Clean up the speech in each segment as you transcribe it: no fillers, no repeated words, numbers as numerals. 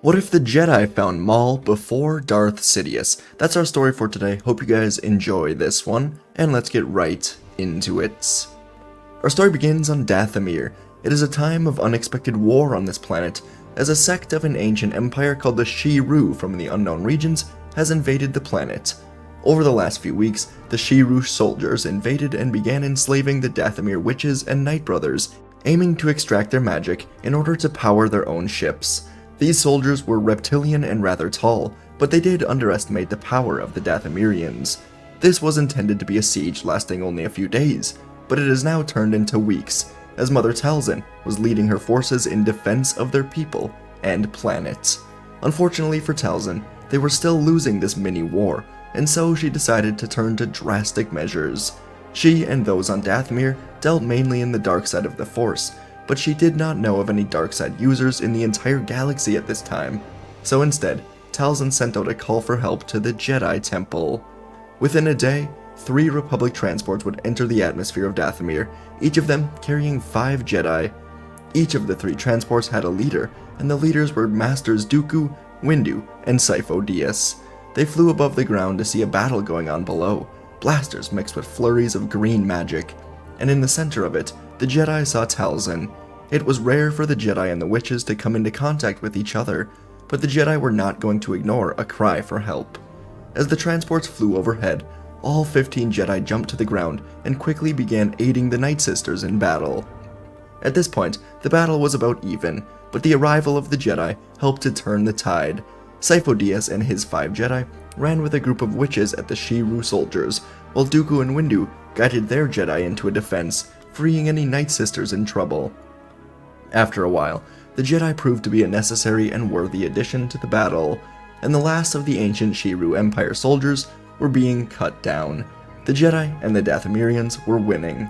What if the Jedi found Maul before Darth Sidious? That's our story for today. Hope you guys enjoy this one, and let's get right into it. Our story begins on Dathomir. It is a time of unexpected war on this planet, as a sect of an ancient empire called the Shiru from the unknown regions has invaded the planet. Over the last few weeks, the Shiru soldiers invaded and began enslaving the Dathomir witches and Night Brothers, aiming to extract their magic in order to power their own ships. These soldiers were reptilian and rather tall, but they did underestimate the power of the Dathomirians. This was intended to be a siege lasting only a few days, but it has now turned into weeks, as Mother Talzin was leading her forces in defense of their people and planet. Unfortunately for Talzin, they were still losing this mini-war, and so she decided to turn to drastic measures. She and those on Dathomir dealt mainly in the dark side of the Force, but she did not know of any dark side users in the entire galaxy at this time. So instead, Talzin sent out a call for help to the Jedi Temple. Within a day, 3 Republic transports would enter the atmosphere of Dathomir, each of them carrying 5 Jedi. Each of the 3 transports had a leader, and the leaders were Masters Dooku, Windu, and Sifo Dyas. They flew above the ground to see a battle going on below, blasters mixed with flurries of green magic, and in the center of it, the Jedi saw Talzin. It was rare for the Jedi and the witches to come into contact with each other, but the Jedi were not going to ignore a cry for help. As the transports flew overhead, all 15 Jedi jumped to the ground and quickly began aiding the Night Sisters in battle. At this point, the battle was about even, but the arrival of the Jedi helped to turn the tide. Sifo Dyas and his 5 Jedi ran with a group of witches at the Shiru soldiers, while Dooku and Windu guided their Jedi into a defense, freeing any Night Sisters in trouble. After a while, the Jedi proved to be a necessary and worthy addition to the battle, and the last of the ancient Shiru Empire soldiers were being cut down. The Jedi and the Dathomirians were winning.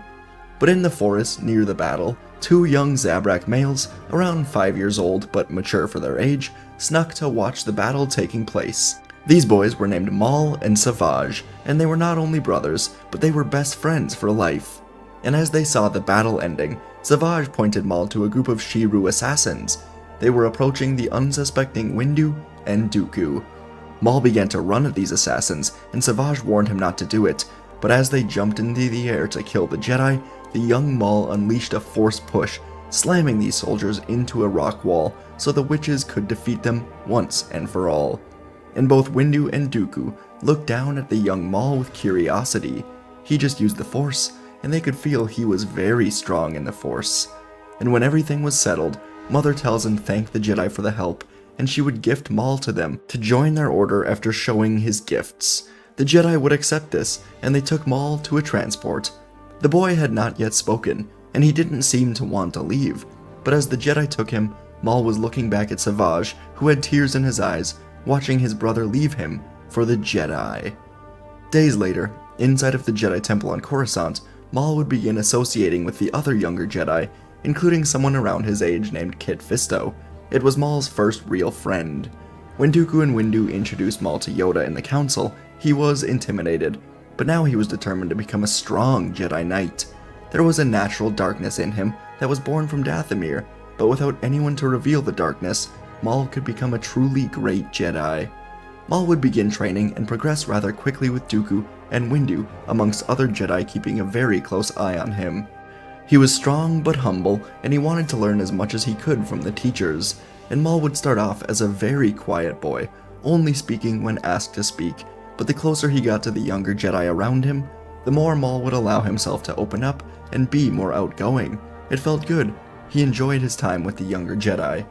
But in the forest near the battle, 2 young Zabrak males, around 5 years old but mature for their age, snuck to watch the battle taking place. These boys were named Maul and Savage, and they were not only brothers, but they were best friends for life. And as they saw the battle ending, Savage pointed Maul to a group of Shiru assassins. They were approaching the unsuspecting Windu and Dooku. Maul began to run at these assassins, and Savage warned him not to do it, but as they jumped into the air to kill the Jedi, the young Maul unleashed a force push, slamming these soldiers into a rock wall so the witches could defeat them once and for all. And both Windu and Dooku looked down at the young Maul with curiosity. He just used the Force, and they could feel he was very strong in the Force. And when everything was settled, Mother Talzin thanked the Jedi for the help, and she would gift Maul to them to join their order after showing his gifts. The Jedi would accept this, and they took Maul to a transport. The boy had not yet spoken, and he didn't seem to want to leave, but as the Jedi took him, Maul was looking back at Savage, who had tears in his eyes, watching his brother leave him for the Jedi. Days later, inside of the Jedi Temple on Coruscant, Maul would begin associating with the other younger Jedi, including someone around his age named Kit Fisto. It was Maul's first real friend. When Dooku and Windu introduced Maul to Yoda in the Council, he was intimidated, but now he was determined to become a strong Jedi Knight. There was a natural darkness in him that was born from Dathomir, but without anyone to reveal the darkness, Maul could become a truly great Jedi. Maul would begin training and progress rather quickly with Dooku and Windu, amongst other Jedi keeping a very close eye on him. He was strong but humble, and he wanted to learn as much as he could from the teachers, and Maul would start off as a very quiet boy, only speaking when asked to speak, but the closer he got to the younger Jedi around him, the more Maul would allow himself to open up and be more outgoing. It felt good. He enjoyed his time with the younger Jedi.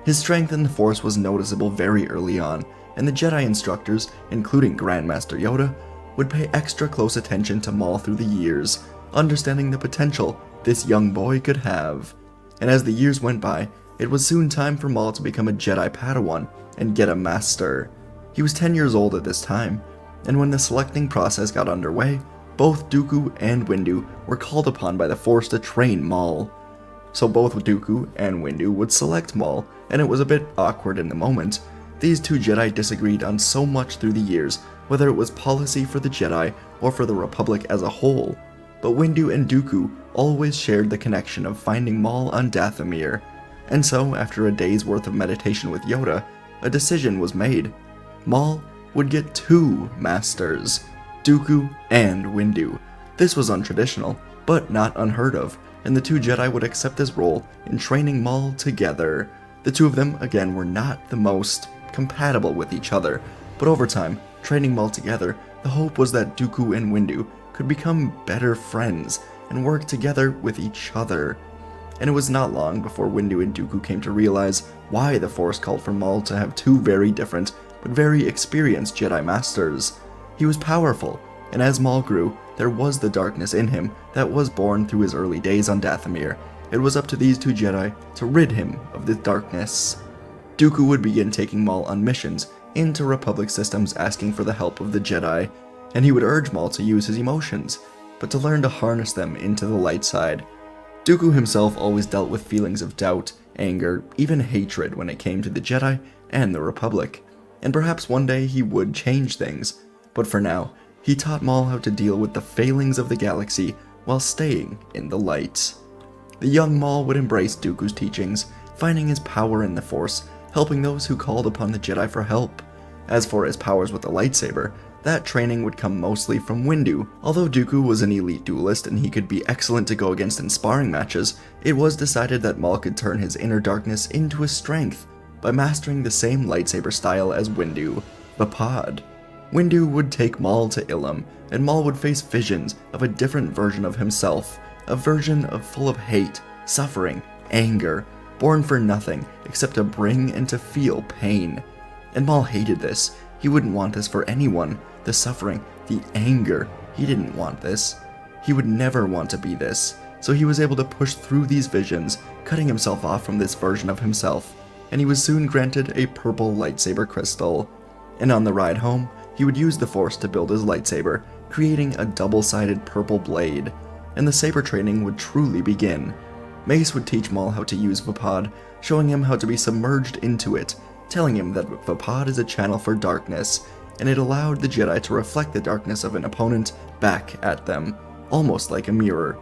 His strength in the Force was noticeable very early on, and the Jedi instructors, including Grandmaster Yoda, would pay extra close attention to Maul through the years, understanding the potential this young boy could have. And as the years went by, it was soon time for Maul to become a Jedi Padawan and get a Master. He was 10 years old at this time, and when the selecting process got underway, both Dooku and Windu were called upon by the Force to train Maul. So both Dooku and Windu would select Maul, and it was a bit awkward in the moment. These 2 Jedi disagreed on so much through the years, whether it was policy for the Jedi or for the Republic as a whole, but Windu and Dooku always shared the connection of finding Maul on Dathomir. And so, after a day's worth of meditation with Yoda, a decision was made. Maul would get two masters, Dooku and Windu. This was untraditional, but not unheard of, and the two Jedi would accept this role in training Maul together. The two of them, again, were not the most compatible with each other, but over time, training Maul together, the hope was that Dooku and Windu could become better friends and work together with each other. And it was not long before Windu and Dooku came to realize why the Force called for Maul to have two very different but very experienced Jedi Masters. He was powerful, and as Maul grew, there was the darkness in him that was born through his early days on Dathomir. It was up to these two Jedi to rid him of this darkness. Dooku would begin taking Maul on missions into Republic systems asking for the help of the Jedi, and he would urge Maul to use his emotions, but to learn to harness them into the light side. Dooku himself always dealt with feelings of doubt, anger, even hatred when it came to the Jedi and the Republic, and perhaps one day he would change things, but for now, he taught Maul how to deal with the failings of the galaxy while staying in the light. The young Maul would embrace Dooku's teachings, finding his power in the Force, helping those who called upon the Jedi for help. As for his powers with the lightsaber, that training would come mostly from Windu. Although Dooku was an elite duelist and he could be excellent to go against in sparring matches, it was decided that Maul could turn his inner darkness into a strength by mastering the same lightsaber style as Windu, Vapad. Windu would take Maul to Ilum, and Maul would face visions of a different version of himself, a version full of hate, suffering, anger, born for nothing except to bring and to feel pain. And Maul hated this. He wouldn't want this for anyone. The suffering, the anger, he didn't want this. He would never want to be this. So he was able to push through these visions, cutting himself off from this version of himself, and he was soon granted a purple lightsaber crystal. And on the ride home, he would use the Force to build his lightsaber, creating a double-sided purple blade, and the saber training would truly begin. Mace would teach Maul how to use Vapad, showing him how to be submerged into it, telling him that Vapad is a channel for darkness, and it allowed the Jedi to reflect the darkness of an opponent back at them, almost like a mirror.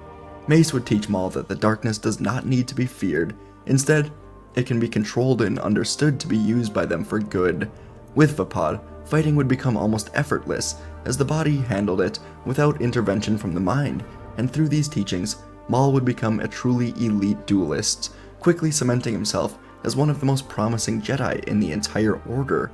Mace would teach Maul that the darkness does not need to be feared. Instead, it can be controlled and understood to be used by them for good. With Vapad, fighting would become almost effortless, as the body handled it without intervention from the mind, and through these teachings, Maul would become a truly elite duelist, quickly cementing himself as one of the most promising Jedi in the entire order.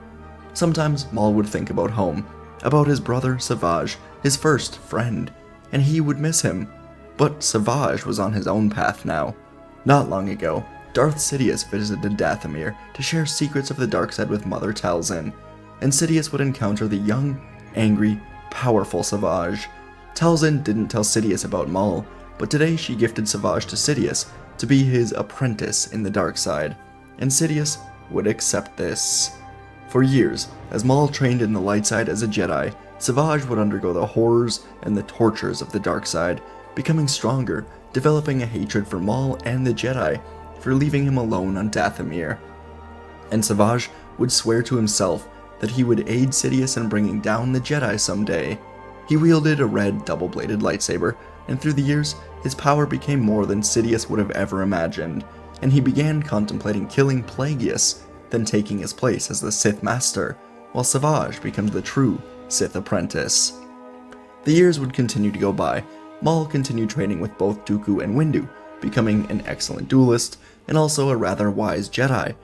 Sometimes Maul would think about home, about his brother Savage, his first friend, and he would miss him. But Savage was on his own path now. Not long ago, Darth Sidious visited Dathomir to share secrets of the dark side with Mother Talzin, and Sidious would encounter the young, angry, powerful Savage. Talzin didn't tell Sidious about Maul, but today she gifted Savage to Sidious to be his apprentice in the dark side, and Sidious would accept this. For years, as Maul trained in the light side as a Jedi, Savage would undergo the horrors and the tortures of the dark side, becoming stronger, developing a hatred for Maul and the Jedi for leaving him alone on Dathomir. And Savage would swear to himself that he would aid Sidious in bringing down the Jedi someday. He wielded a red double-bladed lightsaber, and through the years, his power became more than Sidious would have ever imagined, and he began contemplating killing Plagueis, then taking his place as the Sith Master, while Savage becomes the true Sith apprentice. The years would continue to go by. Maul continued training with both Dooku and Windu, becoming an excellent duelist, and also a rather wise Jedi.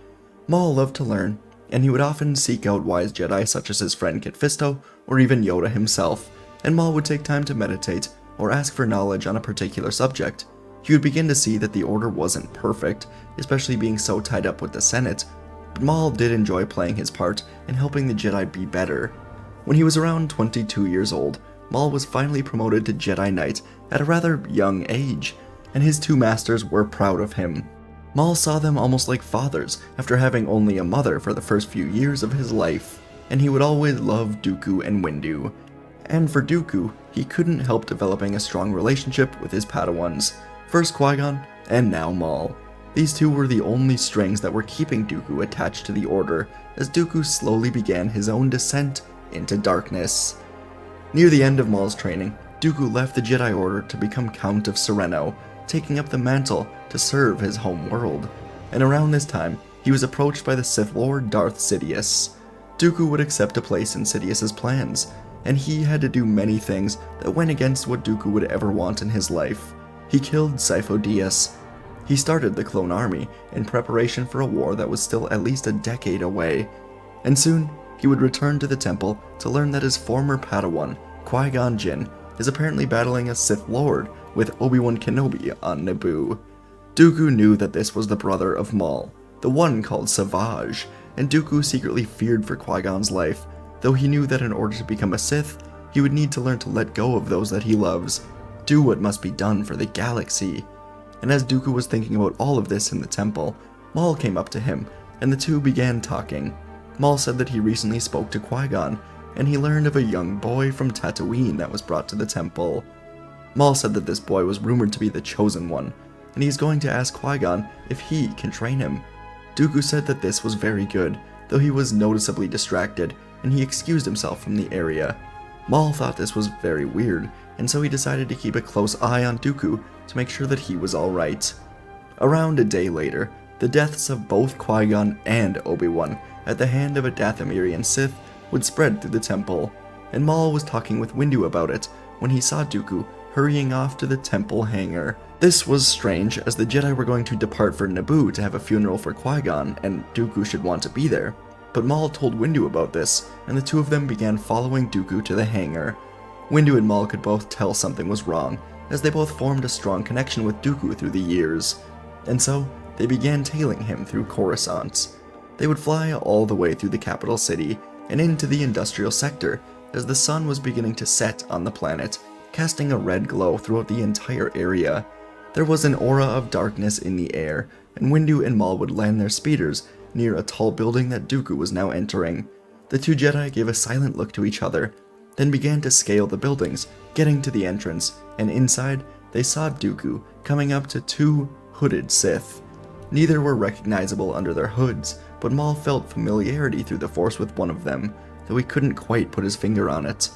Maul loved to learn, and he would often seek out wise Jedi such as his friend Kit Fisto, or even Yoda himself, and Maul would take time to meditate, or ask for knowledge on a particular subject. He would begin to see that the Order wasn't perfect, especially being so tied up with the Senate, but Maul did enjoy playing his part in helping the Jedi be better. When he was around 22 years old, Maul was finally promoted to Jedi Knight at a rather young age, and his two masters were proud of him. Maul saw them almost like fathers after having only a mother for the first few years of his life, and he would always love Dooku and Windu. And for Dooku, he couldn't help developing a strong relationship with his Padawans, first Qui-Gon and now Maul. These two were the only strings that were keeping Dooku attached to the Order, as Dooku slowly began his own descent into darkness. Near the end of Maul's training, Dooku left the Jedi Order to become Count of Sereno, taking up the mantle to serve his home world. And around this time, he was approached by the Sith Lord Darth Sidious. Dooku would accept a place in Sidious's plans, and he had to do many things that went against what Dooku would ever want in his life. He killed Sifo Dyas. He started the Clone Army in preparation for a war that was still at least a decade away, and soon he would return to the temple to learn that his former Padawan, Qui-Gon Jinn, is apparently battling a Sith Lord with Obi-Wan Kenobi on Naboo. Dooku knew that this was the brother of Maul, the one called Savage, and Dooku secretly feared for Qui-Gon's life, though he knew that in order to become a Sith, he would need to learn to let go of those that he loves, do what must be done for the galaxy. And as Dooku was thinking about all of this in the temple, Maul came up to him, and the two began talking. Maul said that he recently spoke to Qui-Gon, and he learned of a young boy from Tatooine that was brought to the temple. Maul said that this boy was rumored to be the Chosen One, and he's going to ask Qui-Gon if he can train him. Dooku said that this was very good, though he was noticeably distracted, and he excused himself from the area. Maul thought this was very weird, and so he decided to keep a close eye on Dooku to make sure that he was alright. Around a day later, the deaths of both Qui-Gon and Obi-Wan at the hand of a Dathomirian Sith would spread through the temple, and Maul was talking with Windu about it when he saw Dooku hurrying off to the temple hangar. This was strange, as the Jedi were going to depart for Naboo to have a funeral for Qui-Gon, and Dooku should want to be there. But Maul told Windu about this, and the two of them began following Dooku to the hangar. Windu and Maul could both tell something was wrong, as they both formed a strong connection with Dooku through the years, and so they began tailing him through Coruscant. They would fly all the way through the capital city and into the industrial sector as the sun was beginning to set on the planet, casting a red glow throughout the entire area. There was an aura of darkness in the air, and Windu and Maul would land their speeders near a tall building that Dooku was now entering. The two Jedi gave a silent look to each other, then began to scale the buildings, getting to the entrance, and inside they saw Dooku coming up to two hooded Sith. Neither were recognizable under their hoods, but Maul felt familiarity through the Force with one of them, though he couldn't quite put his finger on it.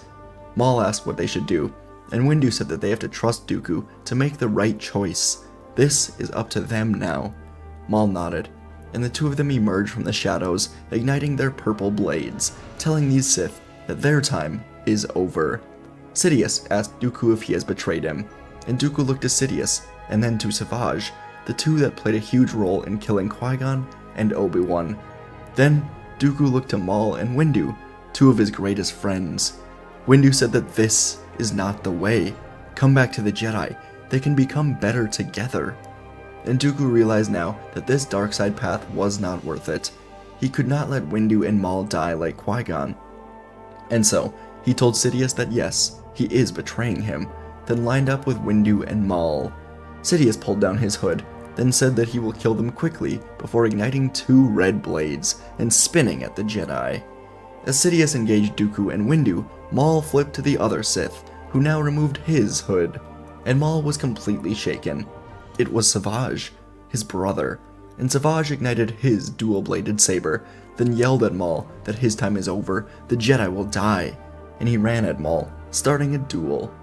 Maul asked what they should do, and Windu said that they have to trust Dooku to make the right choice. This is up to them now. Maul nodded, and the two of them emerged from the shadows, igniting their purple blades, telling these Sith that their time is over. Sidious asked Dooku if he has betrayed him, and Dooku looked to Sidious, and then to Savage, the two that played a huge role in killing Qui-Gon and Obi-Wan. Then Dooku looked to Maul and Windu, two of his greatest friends. Windu said that this is not the way. Come back to the Jedi. They can become better together. And Dooku realized now that this dark side path was not worth it. He could not let Windu and Maul die like Qui-Gon. And so, he told Sidious that yes, he is betraying him, then lined up with Windu and Maul. Sidious pulled down his hood, then said that he will kill them quickly before igniting two red blades and spinning at the Jedi. As Sidious engaged Dooku and Windu, Maul flipped to the other Sith, who now removed his hood, and Maul was completely shaken. It was Savage, his brother, and Savage ignited his dual-bladed saber, then yelled at Maul that his time is over, the Jedi will die, and he ran at Maul, starting a duel.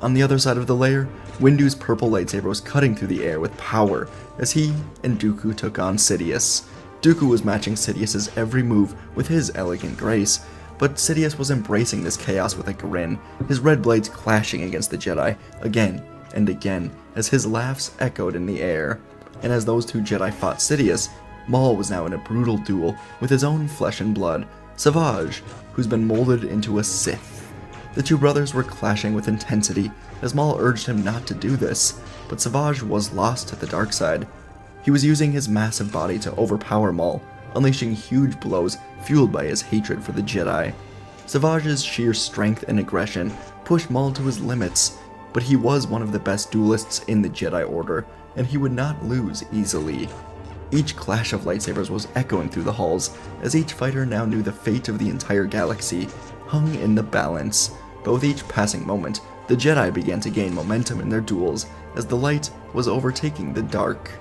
On the other side of the layer, Windu's purple lightsaber was cutting through the air with power as he and Dooku took on Sidious. Dooku was matching Sidious's every move with his elegant grace, but Sidious was embracing this chaos with a grin, his red blades clashing against the Jedi again and again as his laughs echoed in the air. And as those two Jedi fought Sidious, Maul was now in a brutal duel with his own flesh and blood, Savage, who's been molded into a Sith. The two brothers were clashing with intensity as Maul urged him not to do this, but Savage was lost to the dark side. He was using his massive body to overpower Maul, unleashing huge blows fueled by his hatred for the Jedi. Savage's sheer strength and aggression pushed Maul to his limits, but he was one of the best duelists in the Jedi Order, and he would not lose easily. Each clash of lightsabers was echoing through the halls, as each fighter now knew the fate of the entire galaxy hung in the balance. But with each passing moment, the Jedi began to gain momentum in their duels as the light was overtaking the dark.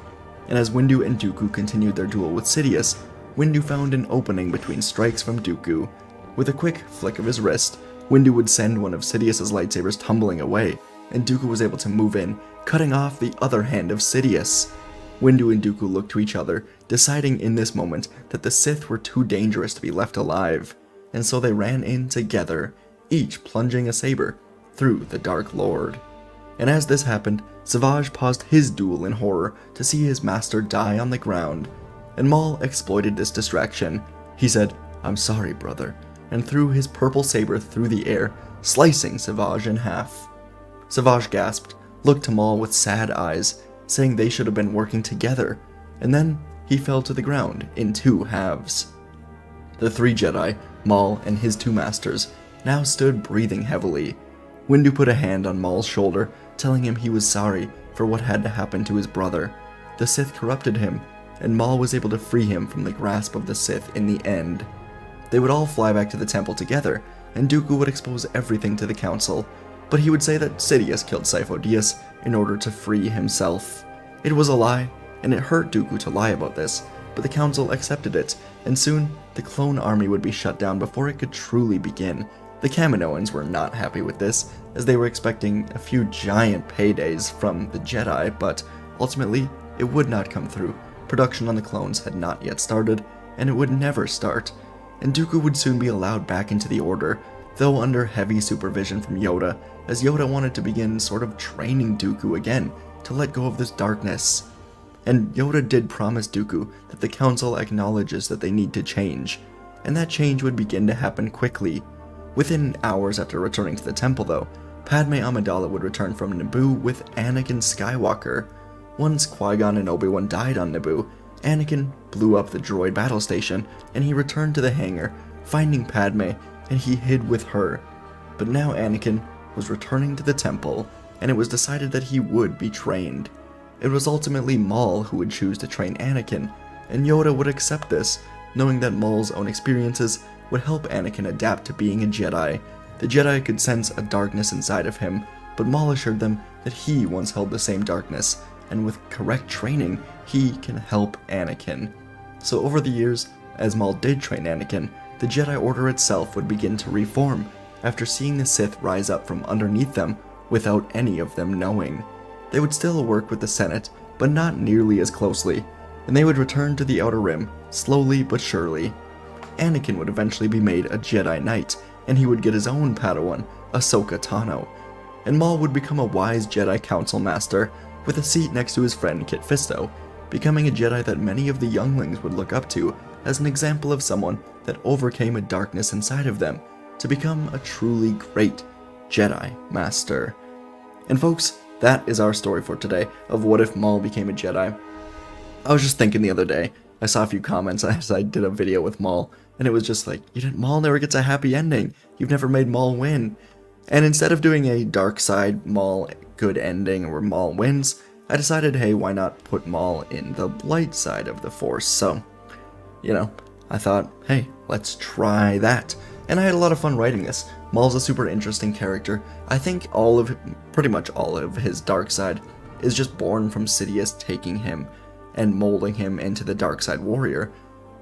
And as Windu and Dooku continued their duel with Sidious, Windu found an opening between strikes from Dooku. With a quick flick of his wrist, Windu would send one of Sidious's lightsabers tumbling away, and Dooku was able to move in, cutting off the other hand of Sidious. Windu and Dooku looked to each other, deciding in this moment that the Sith were too dangerous to be left alive, and so they ran in together, each plunging a saber through the Dark Lord. And as this happened, Savage paused his duel in horror to see his master die on the ground, and Maul exploited this distraction. He said, "I'm sorry, brother," and threw his purple saber through the air, slicing Savage in half. Savage gasped, looked to Maul with sad eyes, saying they should have been working together, and then he fell to the ground in 2 halves. The 3 Jedi, Maul and his 2 masters, now stood breathing heavily. Windu put a hand on Maul's shoulder, telling him he was sorry for what had to happen to his brother. The Sith corrupted him, and Maul was able to free him from the grasp of the Sith in the end. They would all fly back to the temple together, and Dooku would expose everything to the council, but he would say that Sidious killed Sifo Dyas in order to free himself. It was a lie, and it hurt Dooku to lie about this, but the council accepted it, and soon the clone army would be shut down before it could truly begin. The Kaminoans were not happy with this, as they were expecting a few giant paydays from the Jedi, but ultimately it would not come through. Production on the clones had not yet started, and it would never start, and Dooku would soon be allowed back into the Order, though under heavy supervision from Yoda, as Yoda wanted to begin sort of training Dooku again to let go of this darkness. And Yoda did promise Dooku that the Council acknowledges that they need to change, and that change would begin to happen quickly. Within hours after returning to the temple though, Padme Amidala would return from Naboo with Anakin Skywalker. Once Qui-Gon and Obi-Wan died on Naboo, Anakin blew up the droid battle station, and he returned to the hangar, finding Padme, and he hid with her. But now Anakin was returning to the temple, and it was decided that he would be trained. It was ultimately Maul who would choose to train Anakin, and Yoda would accept this, knowing that Maul's own experiences would help Anakin adapt to being a Jedi. The Jedi could sense a darkness inside of him, but Maul assured them that he once held the same darkness, and with correct training, he can help Anakin. So over the years, as Maul did train Anakin, the Jedi Order itself would begin to reform, after seeing the Sith rise up from underneath them without any of them knowing. They would still work with the Senate, but not nearly as closely, and they would return to the Outer Rim, slowly but surely. Anakin would eventually be made a Jedi Knight, and he would get his own Padawan, Ahsoka Tano. And Maul would become a wise Jedi Council Master, with a seat next to his friend Kit Fisto, becoming a Jedi that many of the younglings would look up to as an example of someone that overcame a darkness inside of them to become a truly great Jedi Master. And folks, that is our story for today of what if Maul became a Jedi. I was just thinking the other day, I saw a few comments as I did a video with Maul, and it was just like, Maul never gets a happy ending. You've never made Maul win. And instead of doing a dark side Maul good ending where Maul wins, I decided, hey, why not put Maul in the light side of the Force? So, I thought, hey, let's try that. And I had a lot of fun writing this. Maul's a super interesting character. I think pretty much all of his dark side is just born from Sidious taking him and molding him into the dark side warrior.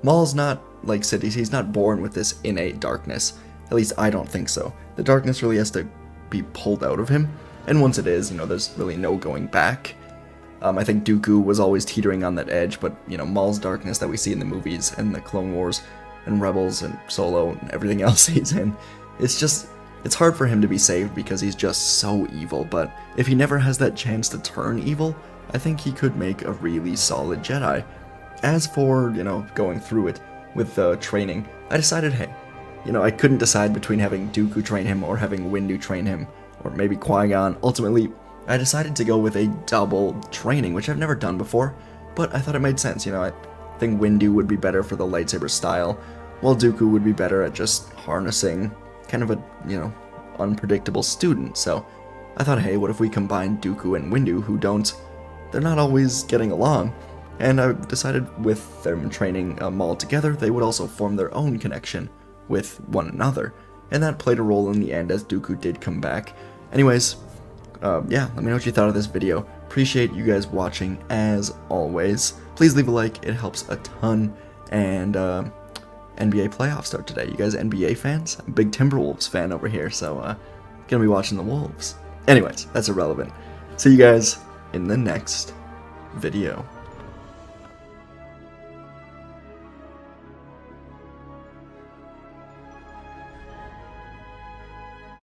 Maul's not like Sidious, he's not born with this innate darkness. At least I don't think so. The darkness really has to be pulled out of him, and once it is, there's really no going back. I think Dooku was always teetering on that edge, but, Maul's darkness that we see in the movies and the Clone Wars and Rebels and Solo and everything else he's in, it's hard for him to be saved because he's just so evil, but if he never has that chance to turn evil, I think he could make a really solid Jedi. As for, going through it with the training, I decided, hey, I couldn't decide between having Dooku train him or having Windu train him, or maybe Qui-Gon. Ultimately, I decided to go with a double training, which I've never done before, but I thought it made sense. I think Windu would be better for the lightsaber style, while Dooku would be better at just harnessing kind of a, unpredictable student. So I thought, hey, what if we combine Dooku and Windu, they're not always getting along, and I decided with them training Maul together, they would also form their own connection with one another, and that played a role in the end as Dooku did come back. Anyways, yeah, let me know what you thought of this video. Appreciate you guys watching as always. Please leave a like, it helps a ton. And NBA playoffs start today. You guys NBA fans? I'm a big Timberwolves fan over here, so gonna be watching the Wolves. Anyways, that's irrelevant. See you guys in the next video.